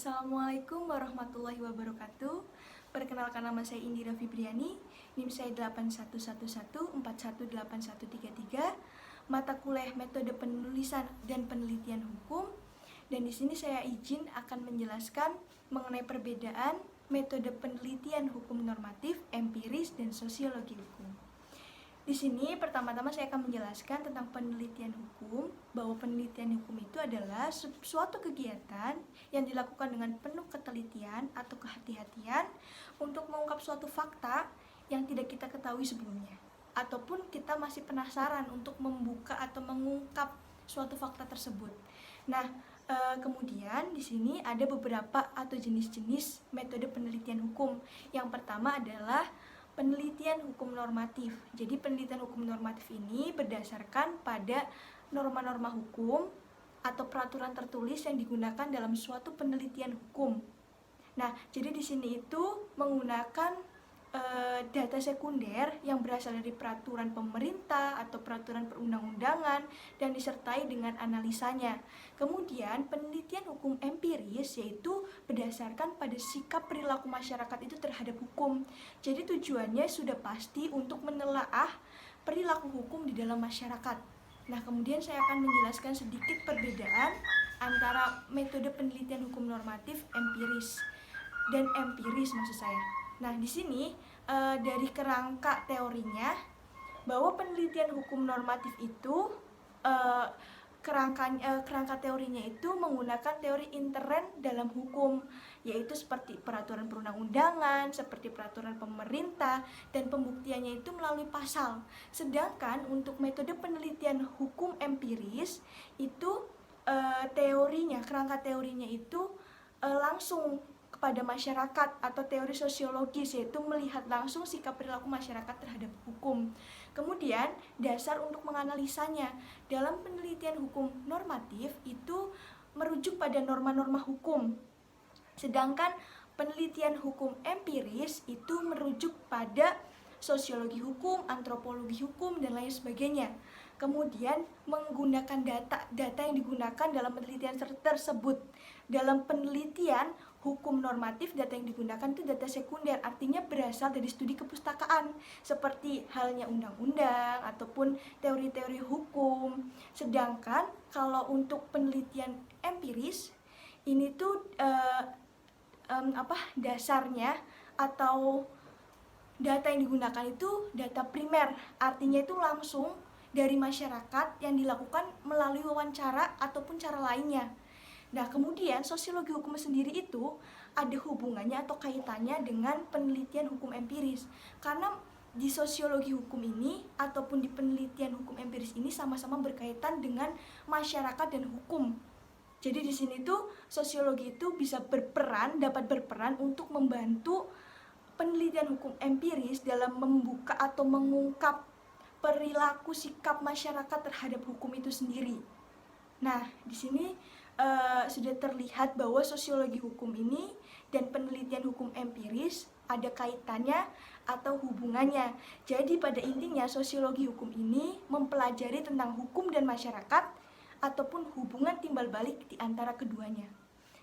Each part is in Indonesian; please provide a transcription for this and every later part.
Assalamualaikum warahmatullahi wabarakatuh. Perkenalkan, nama saya Indira Fibriani, NIM saya 811141818133, mata kuliah Metode Penulisan dan Penelitian Hukum. Dan di sini saya izin akan menjelaskan mengenai perbedaan metode penelitian hukum normatif, empiris, dan sosiologi hukum. Di sini pertama-tama saya akan menjelaskan tentang penelitian hukum, bahwa penelitian hukum itu adalah suatu kegiatan yang dilakukan dengan penuh ketelitian atau kehati-hatian untuk mengungkap suatu fakta yang tidak kita ketahui sebelumnya, ataupun kita masih penasaran untuk membuka atau mengungkap suatu fakta tersebut. Nah, kemudian di sini ada beberapa atau jenis-jenis metode penelitian hukum. Yang pertama adalah penelitian hukum normatif. Jadi penelitian hukum normatif ini berdasarkan pada norma-norma hukum atau peraturan tertulis yang digunakan dalam suatu penelitian hukum. Nah, jadi di sini itu menggunakan data sekunder yang berasal dari peraturan pemerintah atau peraturan perundang-undangan dan disertai dengan analisanya. Kemudian penelitian hukum empiris yaitu berdasarkan pada sikap perilaku masyarakat itu terhadap hukum. Jadi tujuannya sudah pasti untuk menelaah perilaku hukum di dalam masyarakat. Nah, kemudian saya akan menjelaskan sedikit perbedaan antara metode penelitian hukum normatif empiris dan empiris maksud saya. Nah, di sini dari kerangka teorinya, bahwa penelitian hukum normatif itu kerangka teorinya itu menggunakan teori intern dalam hukum, yaitu seperti peraturan perundang-undangan, seperti peraturan pemerintah, dan pembuktiannya itu melalui pasal. Sedangkan untuk metode penelitian hukum empiris itu teorinya, kerangka teorinya itu langsung pada masyarakat atau teori sosiologis, yaitu melihat langsung sikap perilaku masyarakat terhadap hukum. Kemudian dasar untuk menganalisanya. Dalam penelitian hukum normatif itu merujuk pada norma-norma hukum. Sedangkan penelitian hukum empiris itu merujuk pada sosiologi hukum, antropologi hukum, dan lain sebagainya. Kemudian menggunakan data yang digunakan dalam penelitian tersebut. Dalam penelitian hukum normatif, data yang digunakan itu data sekunder, artinya berasal dari studi kepustakaan, seperti halnya undang-undang ataupun teori-teori hukum. Sedangkan kalau untuk penelitian empiris, ini tuh dasarnya atau data yang digunakan itu data primer, artinya itu langsung dari masyarakat yang dilakukan melalui wawancara ataupun cara lainnya. Nah, kemudian sosiologi hukum sendiri itu ada hubungannya atau kaitannya dengan penelitian hukum empiris. Karena di sosiologi hukum ini ataupun di penelitian hukum empiris ini sama-sama berkaitan dengan masyarakat dan hukum. Jadi di sini tuh sosiologi itu bisa dapat berperan untuk membantu penelitian hukum empiris dalam membuka atau mengungkap perilaku sikap masyarakat terhadap hukum itu sendiri. Nah, di sini sudah terlihat bahwa sosiologi hukum ini dan penelitian hukum empiris ada kaitannya atau hubungannya. Jadi pada intinya sosiologi hukum ini mempelajari tentang hukum dan masyarakat ataupun hubungan timbal balik di antara keduanya.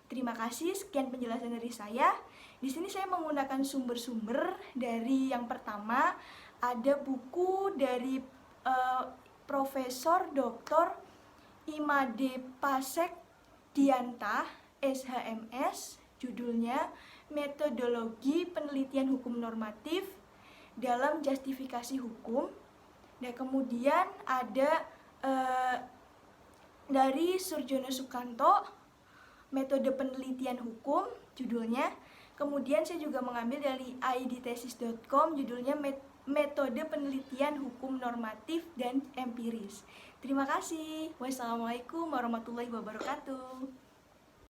Terima kasih, sekian penjelasan dari saya. Di sini saya menggunakan sumber-sumber. Dari yang pertama ada buku dari Profesor Dr. Imade Pasek Dianta, SHMS, judulnya Metodologi Penelitian Hukum Normatif dalam Justifikasi Hukum. Dan kemudian ada dari Surjono Sukanto, Metode Penelitian Hukum, judulnya. Kemudian saya juga mengambil dari idtesis.com, judulnya Metode Penelitian Hukum Normatif dan Empiris. Terima kasih. Wassalamualaikum warahmatullahi wabarakatuh.